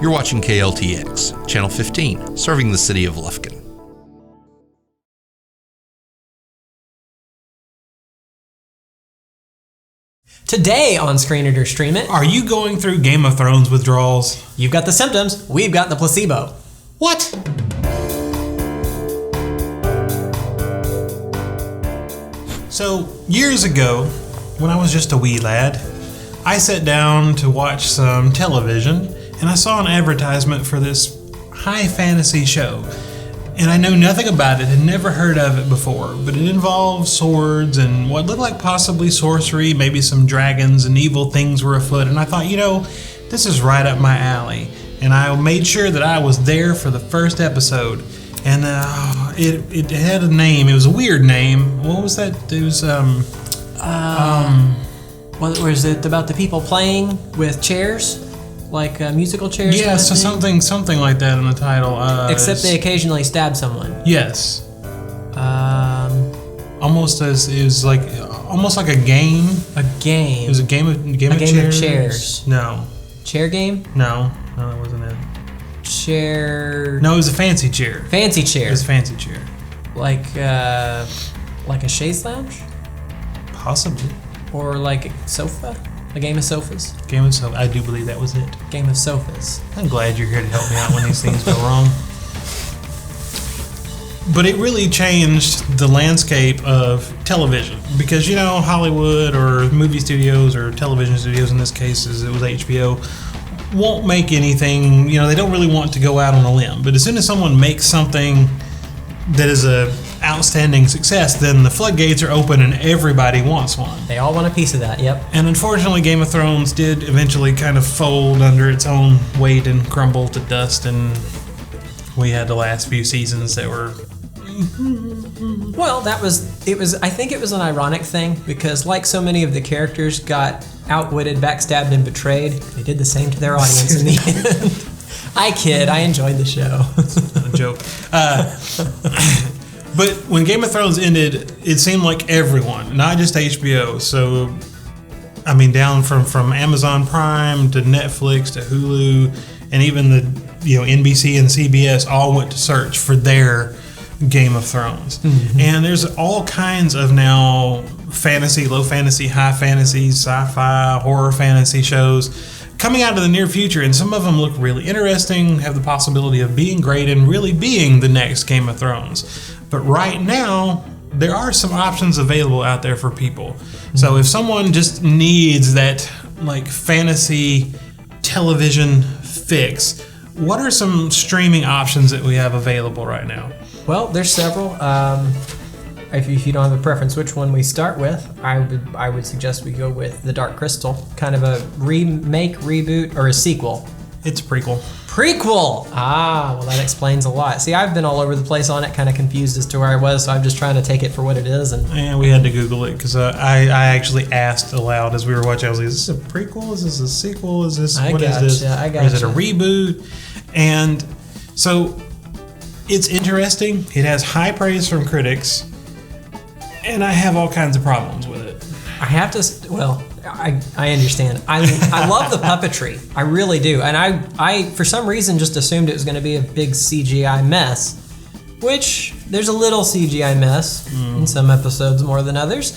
You're watching KLTX, Channel 15, serving the city of Lufkin. Today on Screen It or Stream It, are you going through Game of Thrones withdrawals? You've got the symptoms, we've got the placebo. What? So, years ago, when I was just a wee lad, I sat down to watch some television, and I saw an advertisement for this high fantasy show. And I know nothing about it, had never heard of it before, but it involved swords and what looked like possibly sorcery, maybe some dragons and evil things were afoot. And I thought, this is right up my alley. And I made sure that I was there for the first episode. And it had a name. It was a weird name. What was that? It was was it about the people playing with chairs? Like musical chairs? Yeah, so something like that in the title. Except they occasionally stab someone. Yes. Almost like a game. A game. It was a game of chairs. No. Chair game? No, that wasn't it. Chair. No, it was a fancy chair. Fancy chair. It was a fancy chair. Like a chaise lounge? Possibly. Or like a sofa? A game of sofas? Game of sofas. I do believe that was it. Game of sofas. I'm glad you're here to help me out when these things go wrong. But it really changed the landscape of television because, Hollywood or movie studios or television studios, in this case, it was HBO, won't make anything, they don't really want to go out on a limb. But as soon as someone makes something that is a outstanding success, then the floodgates are open and everybody wants one. They all want a piece of that, yep. And unfortunately, Game of Thrones did eventually kind of fold under its own weight and crumble to dust, and we had the last few seasons that were... Well, I think it was an ironic thing, because like so many of the characters got outwitted, backstabbed, and betrayed, they did the same to their audience in the end. I kid, I enjoyed the show. A joke. But when Game of Thrones ended, it seemed like everyone, not just HBO. So, down from Amazon Prime to Netflix to Hulu, and even the NBC and CBS all went to search for their Game of Thrones. Mm-hmm. And there's all kinds of now fantasy, low fantasy, high fantasy, sci-fi, horror fantasy shows coming out of the near future, and some of them look really interesting, have the possibility of being great and really being the next Game of Thrones. But right now, there are some options available out there for people. Mm-hmm. So if someone just needs that fantasy television fix, what are some streaming options that we have available right now? Well, there's several. If you don't have a preference which one we start with, I would suggest we go with The Dark Crystal, kind of a remake, reboot, or a sequel. It's a prequel. Prequel! Well, that explains a lot. See, I've been all over the place on it, kind of confused as to where I was, so I'm just trying to take it for what it is. And we had to Google it, because I actually asked aloud as we were watching. I was like, is this a prequel? Is this a sequel? Is this, what is this? Or is it a reboot? And so, it's interesting. It has high praise from critics, and I have all kinds of problems with it. I understand. I love the puppetry. I really do. And I for some reason just assumed it was going to be a big CGI mess, which there's a little CGI mess in some episodes more than others.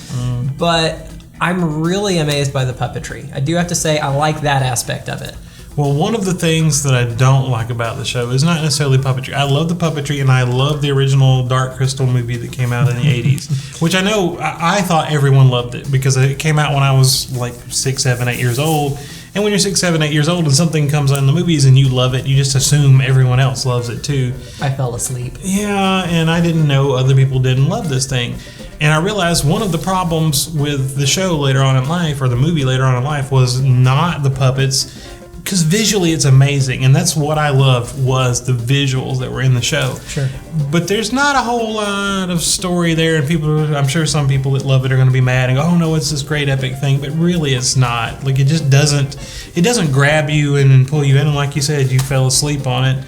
But I'm really amazed by the puppetry. I do have to say I like that aspect of it. Well, one of the things that I don't like about the show is not necessarily puppetry. I love the puppetry, and I love the original Dark Crystal movie that came out in the 80s, which I know I thought everyone loved it because it came out when I was 6, 7, 8 years old. And when you're 6, 7, 8 years old and something comes out in the movies and you love it, you just assume everyone else loves it too. I fell asleep. Yeah, and I didn't know other people didn't love this thing. And I realized one of the problems with the show later on in life, or the movie later on in life, was not the puppets, because visually it's amazing, and that's what I loved, was the visuals that were in the show. Sure. But there's not a whole lot of story there, and I'm sure some people that love it are going to be mad and go, oh no, it's this great epic thing, but really it's not. It just doesn't grab you and pull you in, and like you said, you fell asleep on it.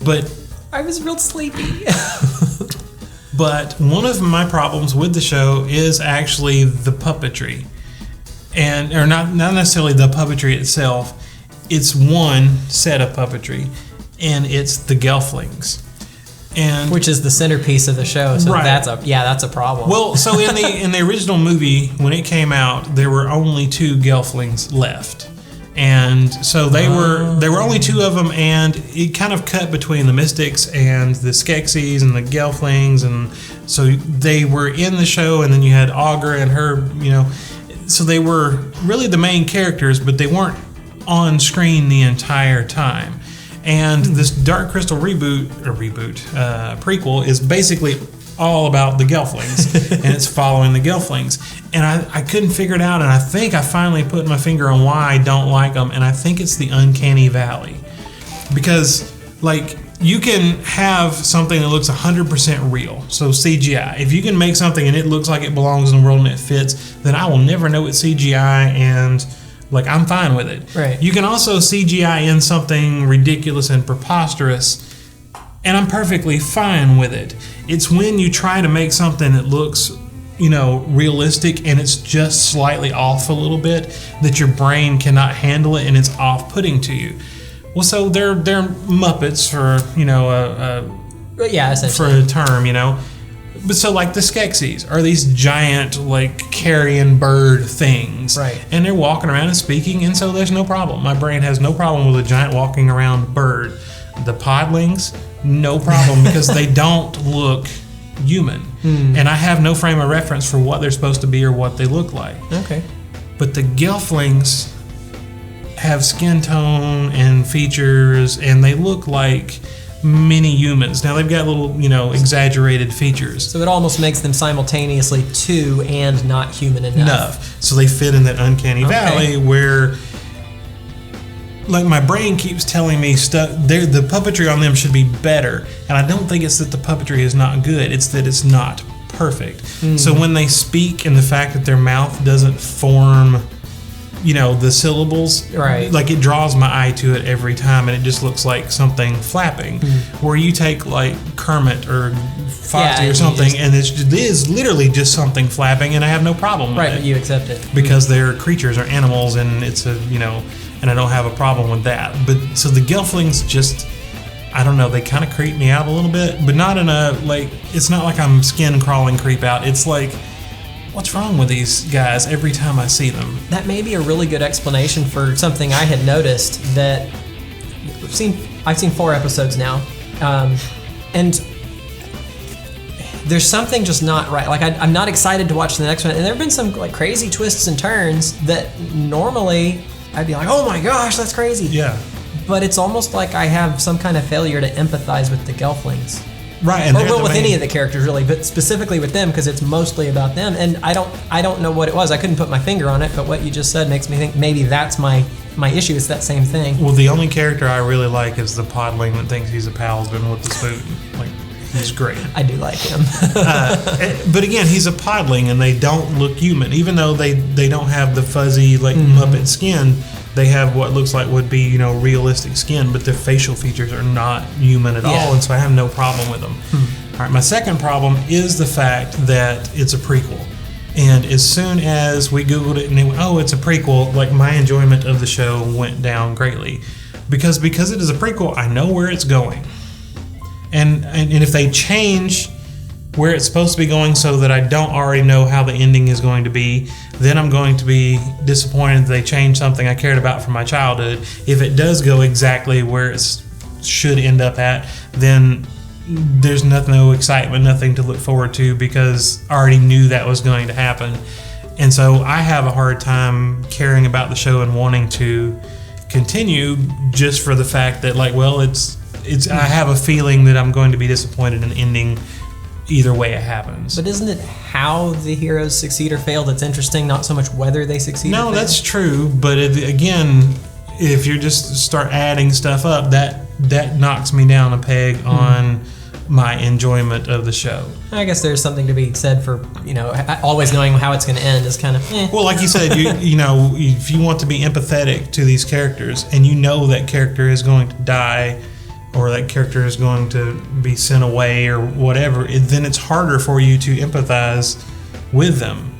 But I was real sleepy. But one of my problems with the show is actually the puppetry. Or not necessarily the puppetry itself. it's one set of puppetry, and it's the Gelflings. And which is the centerpiece of the show, so that's a problem. Well, so in the original movie, when it came out, there were only 2 Gelflings left, and so there were only 2 of them, and it kind of cut between the Mystics and the Skeksis and the Gelflings, and so they were in the show, and then you had Augur and her, so they were really the main characters, but they weren't on screen the entire time. And this Dark Crystal prequel is basically all about the Gelflings, and it's following the Gelflings. And I couldn't figure it out, and I think I finally put my finger on why I don't like them, and I think it's the Uncanny Valley. Because, you can have something that looks 100% real, so CGI. If you can make something and it looks like it belongs in the world and it fits, then I will never know it's CGI, and I'm fine with it. Right. You can also CGI in something ridiculous and preposterous, and I'm perfectly fine with it. It's when you try to make something that looks, realistic, and it's just slightly off a little bit, that your brain cannot handle it, and it's off-putting to you. Well, so they're Muppets for, for a term, But so the Skeksis are these giant carrion bird things. Right. And they're walking around and speaking, and so there's no problem. My brain has no problem with a giant walking around bird. The Podlings, no problem because they don't look human. And I have no frame of reference for what they're supposed to be or what they look like. Okay. But the Gelflings have skin tone and features, and they look like mini humans. Now they've got little, exaggerated features. So it almost makes them simultaneously 2 and not human enough. So they fit in that uncanny valley where, my brain keeps telling me stuff. The puppetry on them should be better, and I don't think it's that the puppetry is not good. It's that it's not perfect. So when they speak, and the fact that their mouth doesn't form, the syllables, right? It draws my eye to it every time, and it just looks like something flapping. Where you take Kermit or Foxy or something, and it is literally just something flapping, and I have no problem with it. Right, but you accept it because they're creatures or animals, and it's and I don't have a problem with that. But so the Gelflings just, I don't know, they kind of creep me out a little bit, but not in a it's not like I'm skin crawling creep out. It's what's wrong with these guys every time I see them? That may be a really good explanation for something I had noticed that I've seen 4 episodes now, and there's something just not right. I'm not excited to watch the next one, and there have been some crazy twists and turns that normally I'd be like, oh my gosh, that's crazy. Yeah. But it's almost like I have some kind of failure to empathize with the Gelflings. Right, and or with any of the characters really, but specifically with them because it's mostly about them. And I don't know what it was. I couldn't put my finger on it, but what you just said makes me think maybe that's my issue. It's that same thing. Well, the only character I really like is the podling that thinks he's a paladin with the spoon. He's great. I do like him. But again, he's a podling, and they don't look human, even though they don't have the fuzzy Muppet skin. They have what looks like would be, realistic skin, but their facial features are not human at all, and so I have no problem with them. All right, my second problem is the fact that it's a prequel. And as soon as we Googled it and it went, oh, it's a prequel, my enjoyment of the show went down greatly. Because it is a prequel, I know where it's going. And if they change where it's supposed to be going so that I don't already know how the ending is going to be, then I'm going to be disappointed that they changed something I cared about from my childhood. If it does go exactly where it should end up at, then there's no excitement, nothing to look forward to because I already knew that was going to happen. And so I have a hard time caring about the show and wanting to continue just for the fact that I have a feeling that I'm going to be disappointed in the ending either way it happens. But isn't it how the heroes succeed or fail that's interesting, not so much whether they succeed or fail? No, that's true, but again, if you just start adding stuff up, that knocks me down a peg on my enjoyment of the show. I guess there's something to be said for, always knowing how it's going to end is kind of Well, like you said, if you want to be empathetic to these characters and that character is going to die or that character is going to be sent away or whatever, then it's harder for you to empathize with them.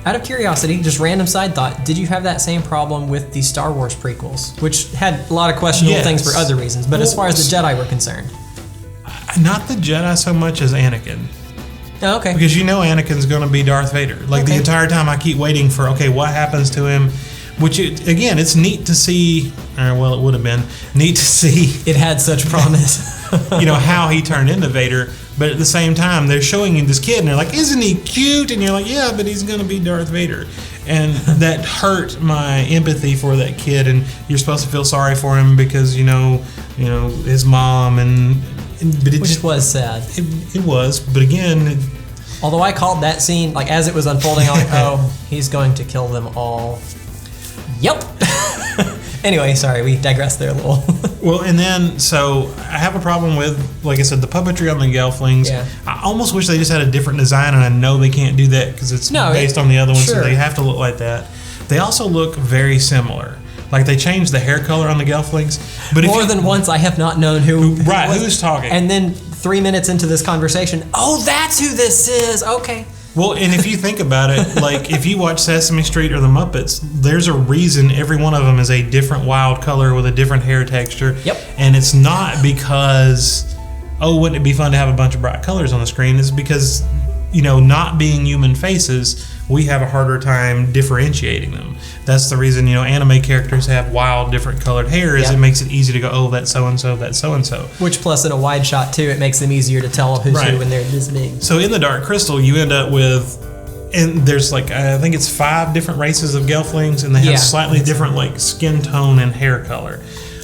Out of curiosity, just random side thought, did you have that same problem with the Star Wars prequels, which had a lot of questionable things for other reasons, but as far as the Jedi were concerned? Not the Jedi so much as Anakin. Oh, okay. Because Anakin's going to be Darth Vader. Like the entire time I keep waiting for, what happens to him? Which, again, it's neat to see, it would have been neat to see. It had such promise. How he turned into Vader. But at the same time, they're showing you this kid, and they're like, isn't he cute? And you're like, yeah, but he's going to be Darth Vader. And that hurt my empathy for that kid, and you're supposed to feel sorry for him because, his mom, but it Which was sad. It was, but again... Although I called that scene, like, as it was unfolding, I'm like, he's going to kill them all. Yep. Anyway, sorry, we digressed there a little. Well, and then, so I have a problem with, like I said, the puppetry on the Gelflings. Yeah. I almost wish they just had a different design, and I know they can't do that because it's based on the other ones, so they have to look like that. They also look very similar. Like, they changed the hair color on the Gelflings. But More than once, I have not known who's talking. And then 3 minutes into this conversation, that's who this is. Okay. Well, and if you think about it, like if you watch Sesame Street or the Muppets, there's a reason every one of them is a different wild color with a different hair texture. Yep. And it's not because, wouldn't it be fun to have a bunch of bright colors on the screen? It's because, not being human faces, we have a harder time differentiating them. That's the reason, anime characters have wild, different colored hair, is it makes it easy to go, that's so-and-so, that's so-and-so. Which plus in a wide shot, too, it makes them easier to tell who's who when they're this big. So in the Dark Crystal, you end up with, and there's I think it's 5 different races of Gelflings, and they have slightly different, skin tone and hair color.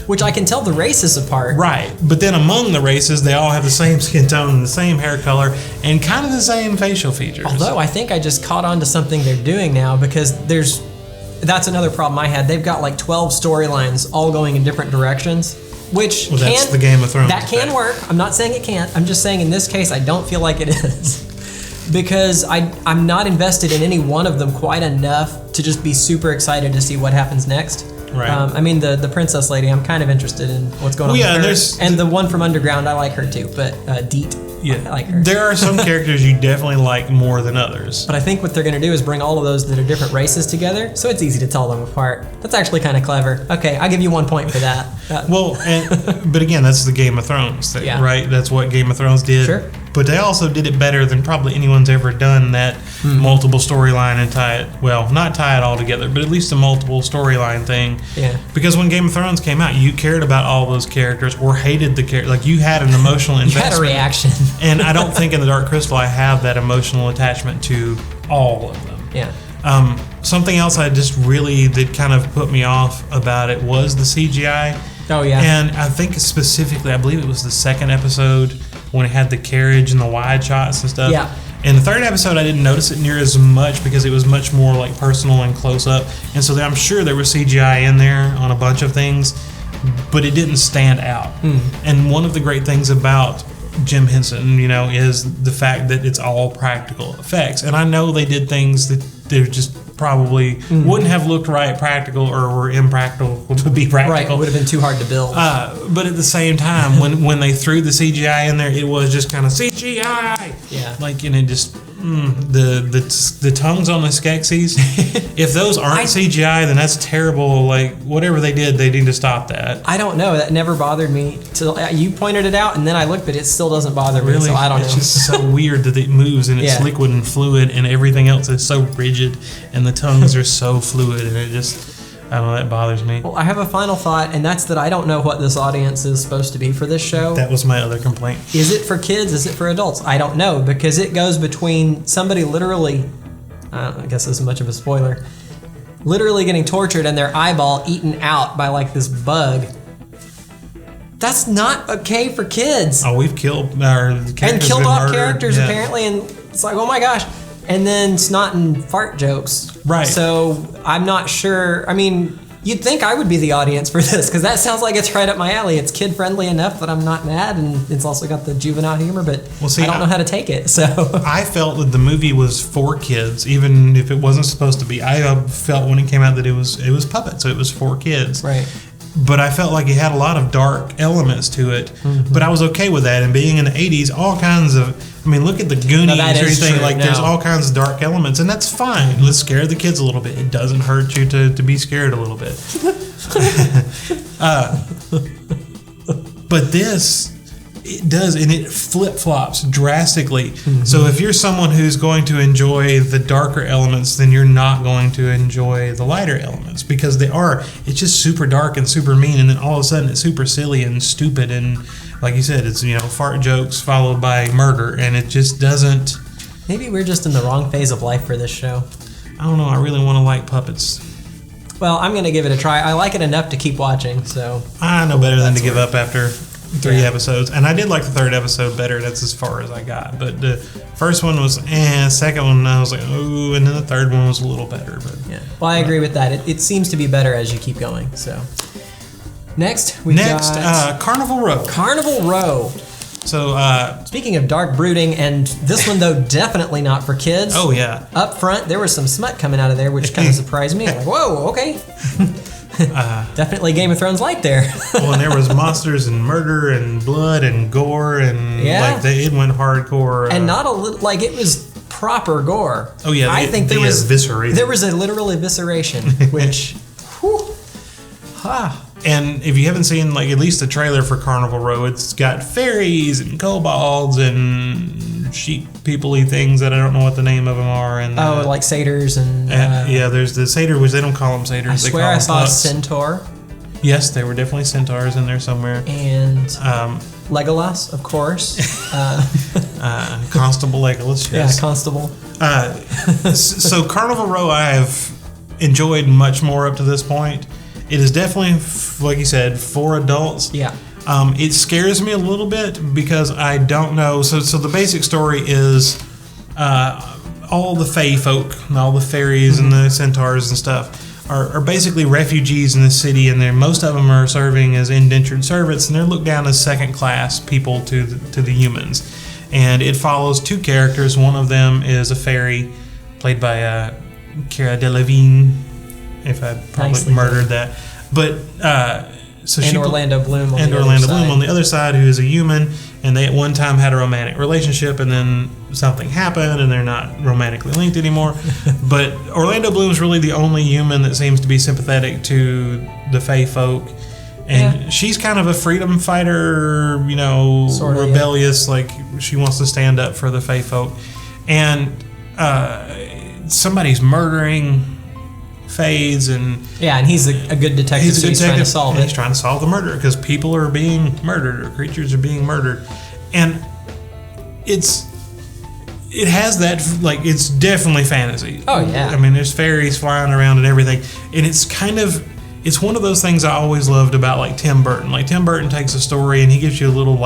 Which I can tell the races apart. Right. But then among the races, they all have the same skin tone and the same hair color and kind of the same facial features. Although I think I just caught on to something they're doing now, because that's another problem I had. They've got 12 storylines all going in different directions, which that's the Game of Thrones. That can work. I'm not saying it can't. I'm just saying in this case, I don't feel like it is. Because I'm not invested in any one of them quite enough to just be super excited to see what happens next. Right. I mean, the princess lady, I'm kind of interested in what's going on with her. And the one from Underground, I like her too, but Deet, I like her. There are some characters you definitely like more than others. But I think what they're going to do is bring all of those that are different races together, so it's easy to tell them apart. That's actually kind of clever. Okay, I'll give you 1 point for that. But again, that's the Game of Thrones thing, right? That's what Game of Thrones did. Sure. But they also did it better than probably anyone's ever done, that multiple storyline and not tie it all together, but at least a multiple storyline thing. Yeah. Because when Game of Thrones came out, you cared about all those characters or hated the character. You had an emotional investment. You had a reaction. And I don't think in the Dark Crystal I have that emotional attachment to all of them. Yeah. Something else that kind of put me off about it was the CGI. Oh, yeah. And I think specifically, I believe it was the second episode when it had the carriage and the wide shots and stuff. Yeah. In the third episode, I didn't notice it near as much because it was much more personal and close up. And so I'm sure there was CGI in there on a bunch of things, but it didn't stand out. And one of the great things about Jim Henson, is the fact that it's all practical effects. And I know they did things that they're just probably wouldn't have looked practical or were impractical to be practical. Right, it would have been too hard to build. But at the same time, when they threw the CGI in there, it was just kind of CGI. Yeah. And it just the tongues on the Skeksis. If those aren't CGI, then that's terrible. Whatever they did, they need to stop that. I don't know. That never bothered me till you pointed it out, and then I looked, but it still doesn't bother me. Really? So I don't know. It's just so weird that it moves and it's liquid and fluid, and everything else is so rigid, and the tongues are so fluid, and it just. I don't know, that bothers me. Well, I have a final thought, and that's that I don't know what this audience is supposed to be for this show. That was my other complaint. Is it for kids? Is it for adults? I don't know, because it goes between somebody literally, I guess this is much of a spoiler, literally getting tortured and their eyeball eaten out by this bug. That's not okay for kids. Oh, we've killed our characters. And killed off characters, yeah. apparently, and it's oh my gosh. And then snot and fart jokes. Right. So I'm not sure. I mean, you'd think I would be the audience for this, because that sounds like it's right up my alley. It's kid friendly enough that I'm not mad, and it's also got the juvenile humor, but I don't know how to take it. So I felt that the movie was for kids, even if it wasn't supposed to be. I felt when it came out that it was puppet, so it was for kids. Right. But I felt like it had a lot of dark elements to it. Mm-hmm. But I was okay with that. And being in the 80s, all kinds of I mean, look at the Goonies or anything. True, There's all kinds of dark elements, and that's fine. Let's scare the kids a little bit. It doesn't hurt you to be scared a little bit. But this, it does, and it flip-flops drastically. Mm-hmm. So if you're someone who's going to enjoy the darker elements, then you're not going to enjoy the lighter elements, because it's just super dark and super mean, and then all of a sudden it's super silly and stupid, and like you said, it's, fart jokes followed by murder, and it just doesn't... Maybe we're just in the wrong phase of life for this show. I don't know, I really want to like puppets. Well, I'm going to give it a try. I like it enough to keep watching, so... I know better than to give up after 3 episodes. And I did like the 3rd episode better. That's as far as I got. But the first one was second one I was like, ooh, and then the 3rd one was a little better. But yeah. Well, I agree with that. It seems to be better as you keep going, so... Next, got... Carnival Row. Carnival Row. So, speaking of dark brooding, and this one, though, definitely not for kids. Oh, yeah. Up front, there was some smut coming out of there, which kind of surprised me. I'm like, whoa, okay. Definitely Game of Thrones light there. Well, and there was monsters and murder and blood and gore, and it went hardcore. And not a little, it was proper gore. Oh, yeah. I think there was evisceration. There was a literal evisceration, which, whew, And if you haven't seen, at least the trailer for Carnival Row, it's got fairies and kobolds and sheep people-y things that I don't know what the name of them are. And like satyrs and... there's the satyr, which they don't call them satyrs. I swear I saw a centaur. Yes, there were definitely centaurs in there somewhere. And Legolas, of course. Constable Legolas, yes. Yeah, Constable. So Carnival Row I have enjoyed much more up to this point. It is definitely, like you said, for adults. Yeah. It scares me a little bit because I don't know. So the basic story is all the fae folk, and all the fairies and the centaurs and stuff are basically refugees in the city, and most of them are serving as indentured servants, and they're looked down as second-class people to the humans. And it follows 2 characters. One of them is a fairy, played by Cara Delevingne. If I probably murdered that, but Orlando Bloom on the other side, who is a human, and they at one time had a romantic relationship, and then something happened, and they're not romantically linked anymore. But Orlando Bloom's really the only human that seems to be sympathetic to the fae folk, and she's kind of a freedom fighter, rebellious, she wants to stand up for the fae folk, and somebody's murdering Fays, and he's a good detective, so he's trying to solve it. He's trying to solve the murder because people are being murdered, or creatures are being murdered, and it has that, it's definitely fantasy. Oh yeah. I mean, there's fairies flying around and everything, and it's one of those things I always loved about Tim Burton. Tim Burton takes a story and he gives you a little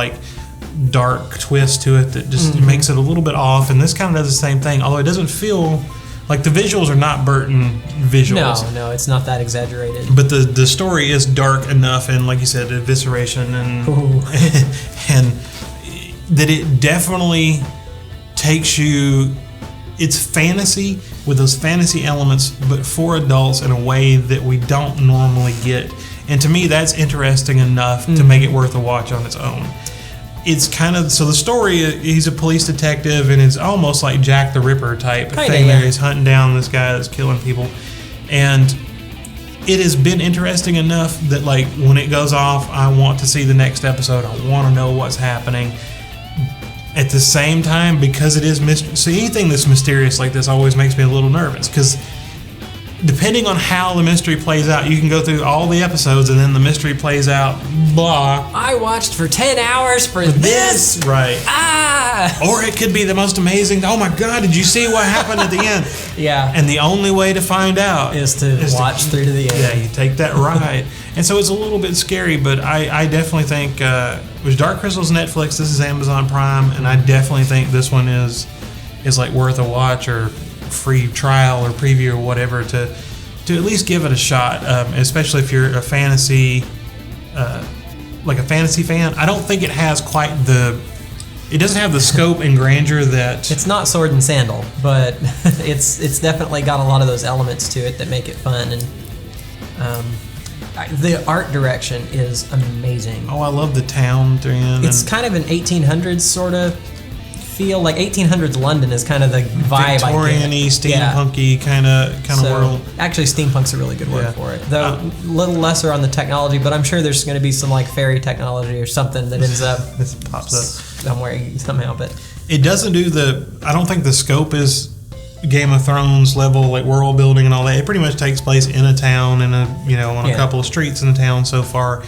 dark twist to it that just makes it a little bit off, and this kind of does the same thing, although it doesn't feel the visuals are not Burton visuals. No, it's not that exaggerated. But the story is dark enough, and like you said, evisceration, and and that it definitely takes you. It's fantasy with those fantasy elements, but for adults in a way that we don't normally get. And to me, that's interesting enough to make it worth a watch on its own. It's kind of, so the story, he's a police detective, and it's almost like Jack the Ripper type thing. There he's hunting down this guy that's killing people, and it has been interesting enough that when it goes off, I want to see the next episode. I want to know what's happening. At the same time, because it is so anything that's mysterious like this always makes me a little nervous, because depending on how the mystery plays out, you can go through all the episodes and then the mystery plays out, blah. I watched for 10 hours for this. Right. Or it could be the most amazing, oh my God, did you see what happened at the end? Yeah. And the only way to find out is to watch through to the end. Yeah, you take that ride. And so it's a little bit scary, but I definitely think, which Dark Crystal's Netflix, this is Amazon Prime, and I definitely think this one is worth a watch, or free trial or preview or whatever, to at least give it a shot, especially if you're a fantasy fan. I don't think it has quite it doesn't have the scope and grandeur that... It's not sword and sandal, but it's definitely got a lot of those elements to it that make it fun, and the art direction is amazing. Oh, I love the town they're in. It's kind of an 1800s sort of feel like 1800s London is kind of the vibe. Victorian-y, steampunky kind of world. Actually, steampunk's a really good word for it. Though a little lesser on the technology, but I'm sure there's going to be some like fairy technology or something that ends up this pops up somewhere somehow. But it doesn't do I don't think the scope is Game of Thrones level, like world building and all that. It pretty much takes place in a town and on a couple of streets in the town so far.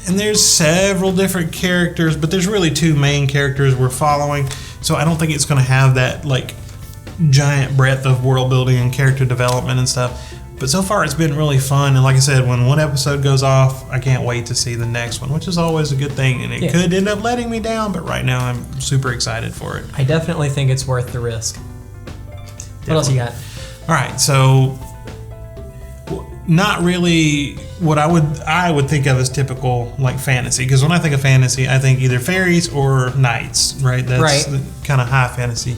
And there's several different characters, but there's really two main characters we're following. So I don't think it's going to have that like giant breadth of world building and character development and stuff. But so far it's been really fun. And like I said, when one episode goes off, I can't wait to see the next one, which is always a good thing. And it could end up letting me down, but right now I'm super excited for it. I definitely think it's worth the risk. What else you got? All right, so not really what I would think of as typical like fantasy, because when I think of fantasy, I think either fairies or knights, right? That's kind of high fantasy.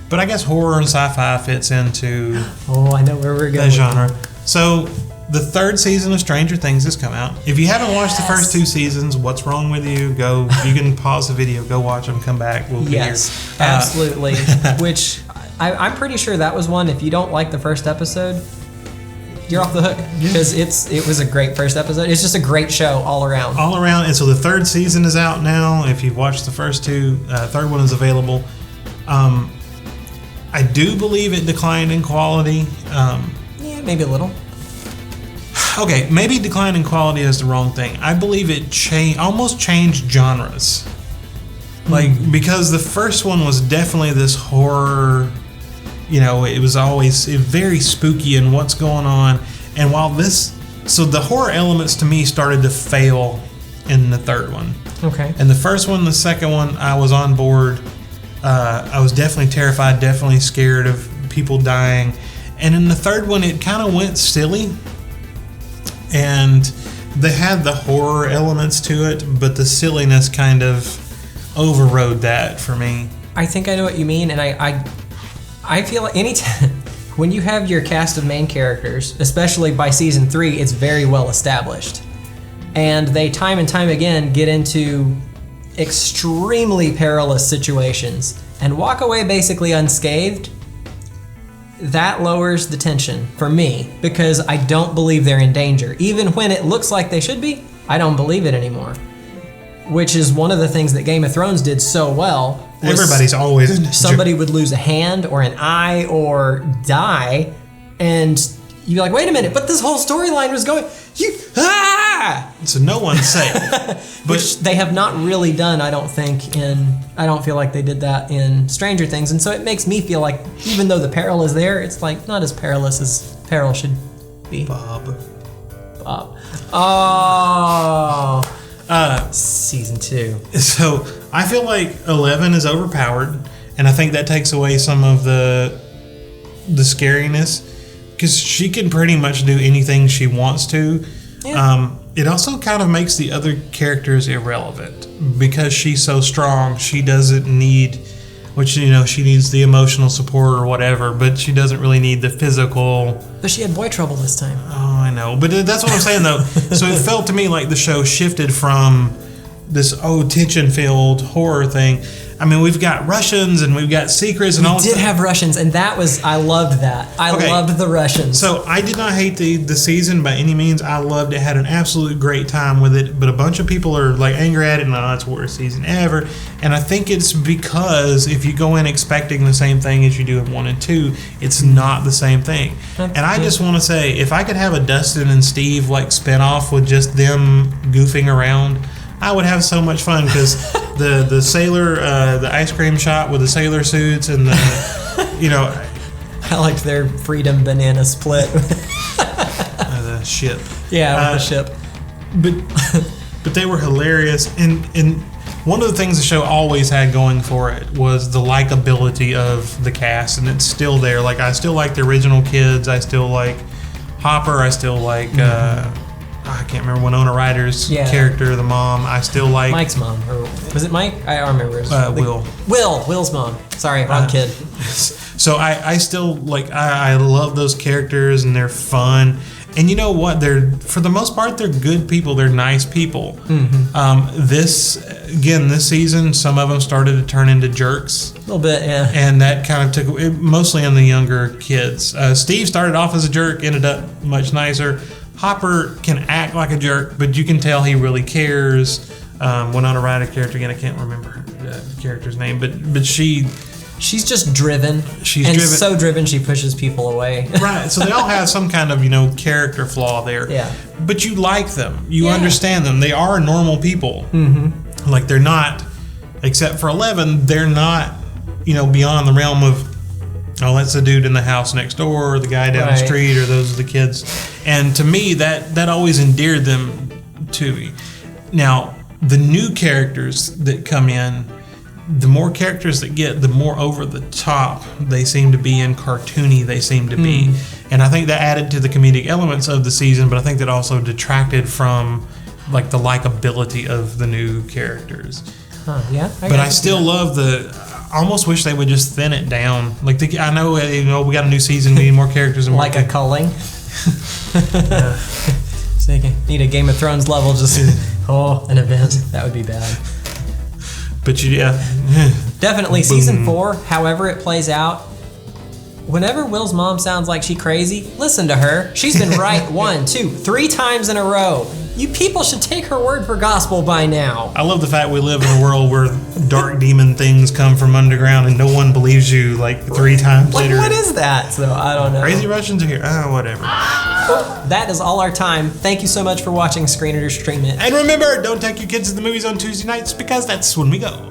But I guess horror and sci-fi fits into I know where we're going. That genre. So the third season of Stranger Things has come out. If you haven't watched the first two seasons, what's wrong with you? You can pause the video, go watch them, come back. We'll be here. Absolutely. Which I'm pretty sure that was one. If you don't like the first episode, you're off the hook, because it was a great first episode. It's just a great show all around. And so the third season is out now. If you've watched the first two, third one is available. I do believe it declined in quality. Maybe a little. Okay, maybe decline in quality is the wrong thing. I believe it almost changed genres. Because the first one was definitely this horror. It was always very spooky and what's going on. And while the horror elements to me started to fail in the third one. Okay. And the first one, the second one, I was on board. I was definitely terrified, definitely scared of people dying. And in the third one, it kind of went silly. And they had the horror elements to it, but the silliness kind of overrode that for me. I think I know what you mean, and I feel like anytime when you have your cast of main characters, especially by season 3, it's very well established. And they time and time again get into extremely perilous situations and walk away basically unscathed. That lowers the tension for me, because I don't believe they're in danger. Even when it looks like they should be, I don't believe it anymore. Which is one of the things that Game of Thrones did so well. Everybody's always in danger. Somebody would lose a hand or an eye or die, and you'd be like, wait a minute, but this whole storyline was going, so no one's safe. Which they have not really done, I don't think, I don't feel like they did that in Stranger Things, and so it makes me feel like even though the peril is there, it's like not as perilous as peril should be. Bob. Oh. Season 2. So I feel like 11 is overpowered, and I think that takes away some of the scariness, because she can pretty much do anything she wants to. Yeah. It also kind of makes the other characters irrelevant, because she's so strong. She doesn't need, she needs the emotional support or whatever, but she doesn't really need the physical. But she had boy trouble this time. Oh, I know. But that's what I'm saying, though. So it felt to me like the show shifted from this, tension-filled horror thing. I mean, we've got Russians and we've got secrets and all this. We did have Russians, and I loved that. I loved the Russians. So I did not hate the season by any means. I loved it, had an absolute great time with it, but a bunch of people are like angry at it, and it's the worst season ever. And I think it's because if you go in expecting the same thing as you do in 1 and 2, it's not the same thing. And I just want to say, if I could have a Dustin and Steve like spinoff with just them goofing around, I would have so much fun, because the sailor, the ice cream shop with the sailor suits and the, I liked their Freedom Banana Split. The ship. Yeah, the ship. But they were hilarious, and one of the things the show always had going for it was the likability of the cast, and it's still there. Like, I still like the original kids. I still like Hopper. I still like. I can't remember Winona Ryder's character, the mom. I still like Mike's mom, or was it Mike? I don't remember. Will's mom. Sorry, wrong kid. So I still like. I love those characters, and they're fun. And you know what? They're, for the most part, they're good people. They're nice people. This season, some of them started to turn into jerks. A little bit, yeah. And that kind of took, mostly on the younger kids. Steve started off as a jerk, ended up much nicer. Hopper can act like a jerk, but you can tell he really cares. Winona Ryder character, again, I can't remember the character's name, but she's just driven. She's driven. So driven she pushes people away. Right. So they all have some kind of, character flaw there. Yeah. But you like them. You understand them. They are normal people. Like they're not, except for 11, they're not, beyond the realm of, oh, that's the dude in the house next door or the guy down the street or those are the kids. And to me, that always endeared them to me. Now, the new characters that come in, the more characters that get, the more over the top they seem to be and cartoony they seem to be. And I think that added to the comedic elements of the season, but I think that also detracted from like the likability of the new characters. Yeah. But I still love I almost wish they would just thin it down. Like I know, we got a new season, we need more characters and more like a culling. So you need a Game of Thrones level, just an event. That would be bad. But definitely season 4, however it plays out, whenever Will's mom sounds like she's crazy, listen to her. She's been right 1, 2, 3 times in a row. You people should take her word for gospel by now. I love the fact we live in a world where dark demon things come from underground and no one believes you like 3 times later. What is that? So I don't know. Crazy Russians are here. Whatever. Well, that is all our time. Thank you so much for watching Screen Editor Stream It. And remember, don't take your kids to the movies on Tuesday nights because that's when we go.